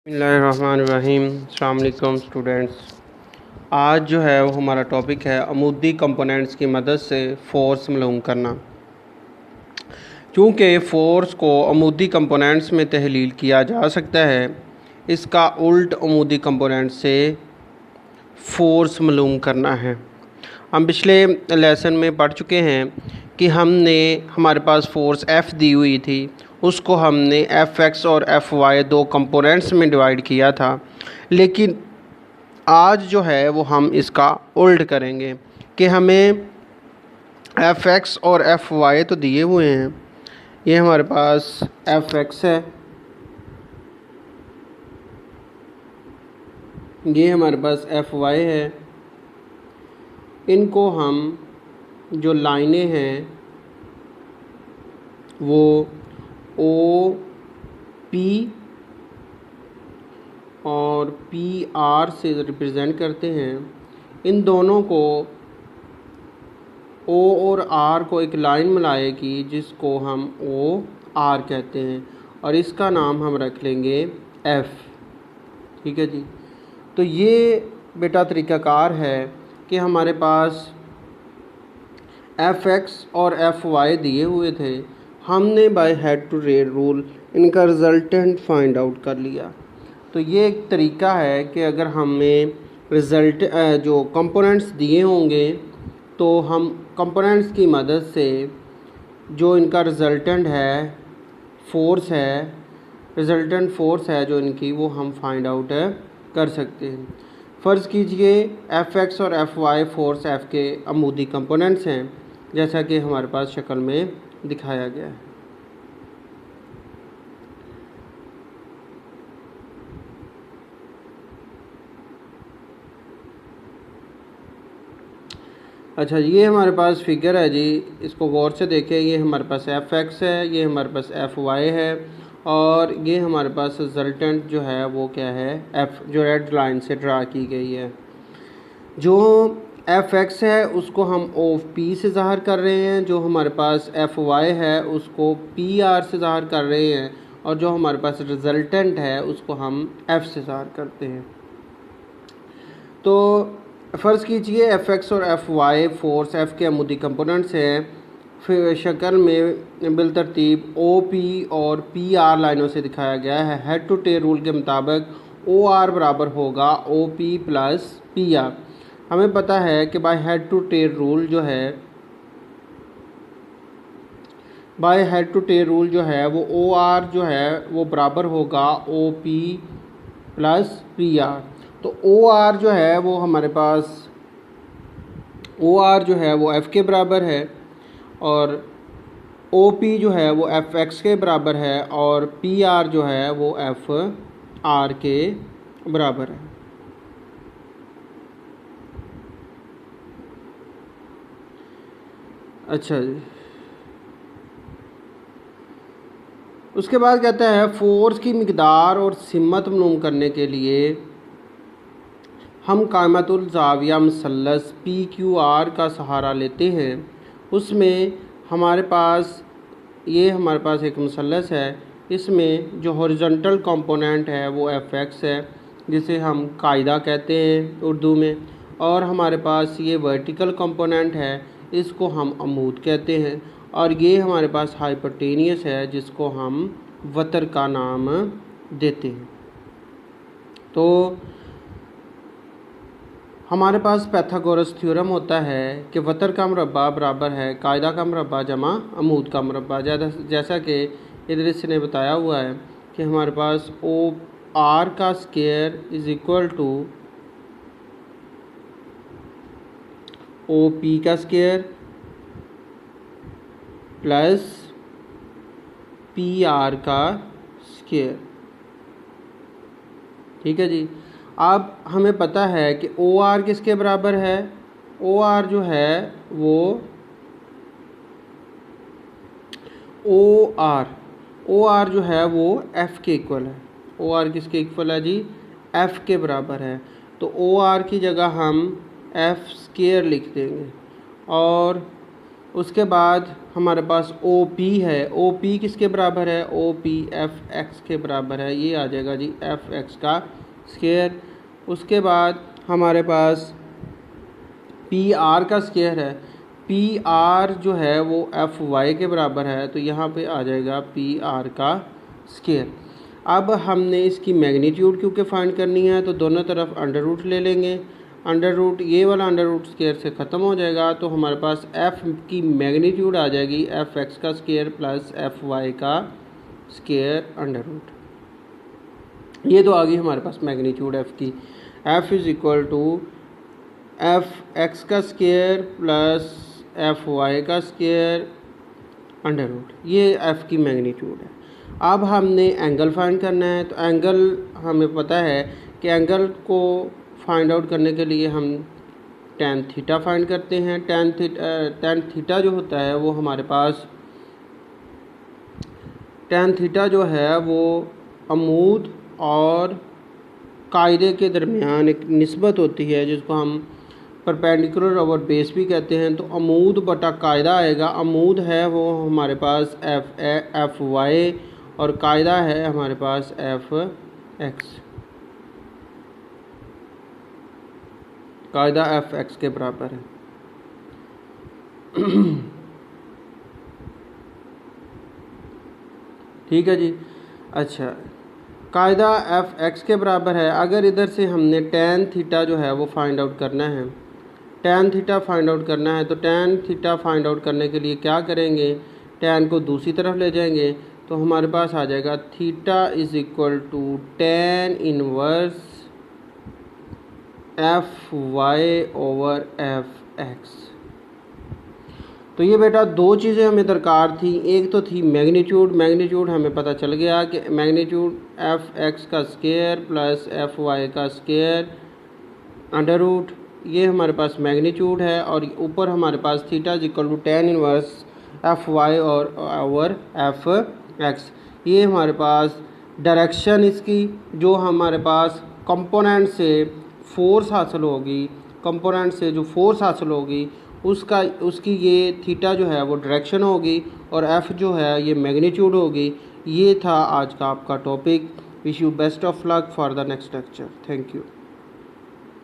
बिस्मिल्लाहिर्रहमानिर्रहीम। अस्सलाम वालेकुम स्टूडेंट्स। आज जो है वो हमारा टॉपिक है अमूदी कंपोनेंट्स की मदद से फ़ोर्स मालूम करना। चूँकि फ़ोर्स को अमूदी कंपोनेंट्स में तहलील किया जा सकता है, इसका उल्ट अमूदी कंपोनेंट्स से फ़ोर्स मालूम करना है। हम पिछले लेसन में पढ़ चुके हैं कि हमारे पास फ़ोर्स F दी हुई थी, उसको हमने Fx और Fy दो कंपोनेंट्स में डिवाइड किया था। लेकिन आज जो है वो हम इसका उल्ट करेंगे कि हमें Fx और Fy तो दिए हुए हैं। ये हमारे पास Fx है, ये हमारे पास Fy है। इनको हम जो लाइनें हैं वो ओ पी और पी आर से रिप्रेजेंट करते हैं। इन दोनों को ओ और आर को एक लाइन मिलाएगी जिसको हम ओ आर कहते हैं और इसका नाम हम रख लेंगे एफ़। ठीक है जी। तो ये बेटा तरीक़ाकार है कि हमारे पास Fx और Fy दिए हुए थे, हमने by head to tail rule इनका रिज़ल्टेंट फाइंड आउट कर लिया। तो ये एक तरीका है कि अगर हमें जो कंपोनेंट्स दिए होंगे तो हम कंपोनेंट्स की मदद से जो इनका रिज़ल्टेंट फ़ोर्स है जो इनकी, वो हम फाइंड आउट कर सकते हैं। फ़र्ज़ कीजिए Fx और Fy फ़ोर्स F के अमूदी कंपोनेंट्स हैं, जैसा कि हमारे पास शक्ल में दिखाया गया है। अच्छा, ये हमारे पास फिगर है जी, इसको गौर से देखें। ये हमारे पास Fx है, ये हमारे पास Fy है और ये हमारे पास रिज़ल्टेंट जो है वो क्या है, F, जो रेड लाइन से ड्रा की गई है। जो Fx है उसको हम OP से ज़ाहिर कर रहे हैं, जो हमारे पास Fy है उसको PR से ज़ाहिर कर रहे हैं और जो हमारे पास रिज़ल्टेंट है उसको हम F से ज़ाहिर करते हैं। तो फ़र्ज़ कीजिए Fx और Fy फ़ोर्स F के अमूदी कंपोनेंट्स हैं। फिर शक्ल में बिलतरतीब OP और PR लाइनों से दिखाया गया है। हेड टू टेल रूल के मुताबिक OR बराबर होगा OP प्लस PR। हमें पता है कि by head to tail rule जो है वो OR जो है वो बराबर होगा OP प्लस PR। तो OR जो है वो हमारे पास OR जो है वो F के बराबर है और OP जो है वो Fx के बराबर है और PR जो है वो FR के बराबर है। अच्छा जी, उसके बाद कहता है फ़ोर्स की मिकदार और सिमत मालूम करने के लिए हम कायमतुल ज़ाविया मसलस PQR का सहारा लेते हैं। उसमें हमारे पास एक मसलस है, इसमें जो हॉरिजॉन्टल कंपोनेंट है वो Fx है, जिसे हम कायदा कहते हैं उर्दू में, और हमारे पास ये वर्टिकल कंपोनेंट है, इसको हम अमूद कहते हैं, और ये हमारे पास हाइपोटेनियस है जिसको हम वतर का नाम देते हैं। तो हमारे पास पैथागोरस थ्योरम होता है कि वतर का मुरब्बा बराबर है कायदा का मुरब्बा जमा अमूद का मुरब्बा। जैसा कि इदरिस ने बताया हुआ है कि हमारे पास OR का square is equal to OP का स्क्वायर प्लस PR का स्क्वायर। ठीक है जी। अब हमें पता है कि OR किसके बराबर है। OR जो है वो OR जो है वो F के इक्वल है। OR किसके इक्वल है जी, F के बराबर है। तो OR की जगह हम F स्क्वायर लिख देंगे और उसके बाद हमारे पास ओ पी है, ओ पी किसके बराबर है, ओ पी एफ एक्स के बराबर है, ये आ जाएगा जी एफ एक्स का स्क्वायर। उसके बाद हमारे पास पी आर का स्क्वायर है, पी आर जो है वो एफ वाई के बराबर है, तो यहाँ पे आ जाएगा पी आर का स्क्वायर। अब हमने इसकी मैग्नीट्यूड क्योंकि फाइंड करनी है तो दोनों तरफ अंडर रूट ले लेंगे, अंडर रूट ये वाला अंडर रूट स्क्वायर से ख़त्म हो जाएगा, तो हमारे पास एफ़ की मैग्नीट्यूड आ जाएगी एफ एक्स का स्क्वायर प्लस एफ वाई का स्क्वायर अंडर रूट। ये तो आ गई हमारे पास मैग्नीट्यूड एफ़ की। F is equal to F x का स्क्वायर प्लस एफ वाई का स्क्वायर अंडर रूट, ये एफ़ की मैग्नीट्यूड है। अब हमने एंगल फाइंड करना है, तो एंगल हमें पता है कि एंगल को फाइंड आउट करने के लिए हम टेन थीटा फाइंड करते हैं। टेन थीटा जो होता है वो हमारे पास, टेन थीटा जो है वो अमूद और कायदे के दरमियान एक निस्बत होती है जिसको हम परपेंडिकुलर ओवर बेस भी कहते हैं। तो अमूद बटा कायदा आएगा, अमूद है वो हमारे पास एफ वाई और कायदा है हमारे पास एफ एक्स, कायदा एफ एक्स के बराबर है। ठीक है जी। अच्छा, कायदा एफ एक्स के बराबर है। अगर इधर से हमने टेन थीटा जो है वो फाइंड आउट करना है, टेन थीटा फाइंड आउट करना है, तो टेन थीटा फाइंड आउट करने के लिए क्या करेंगे, टेन को दूसरी तरफ ले जाएंगे, तो हमारे पास आ जाएगा theta is equal to tan inverse F y over F x. तो ये बेटा दो चीज़ें हमें दरकार थी, एक तो थी मैग्नीट्यूड, मैग्नीट्यूड हमें पता चल गया कि मैग्नीट्यूड एफ एक्स का स्क्वायर प्लस एफ वाई का स्क्वायर अंडर रूट, ये हमारे पास मैग्नीट्यूड है, और ऊपर हमारे पास theta is equal to tan inverse F Y और ओवर एफ एक्स। ये हमारे पास डायरेक्शन इसकी जो हमारे पास कंपोनेंट से फोर्स हासिल होगी, कंपोनेंट से जो फोर्स हासिल होगी उसकी ये थीटा जो है वो डायरेक्शन होगी और एफ़ जो है ये मैग्नीट्यूड होगी। ये था आज का आपका topic. Wish you best of luck for the next lecture. Thank you.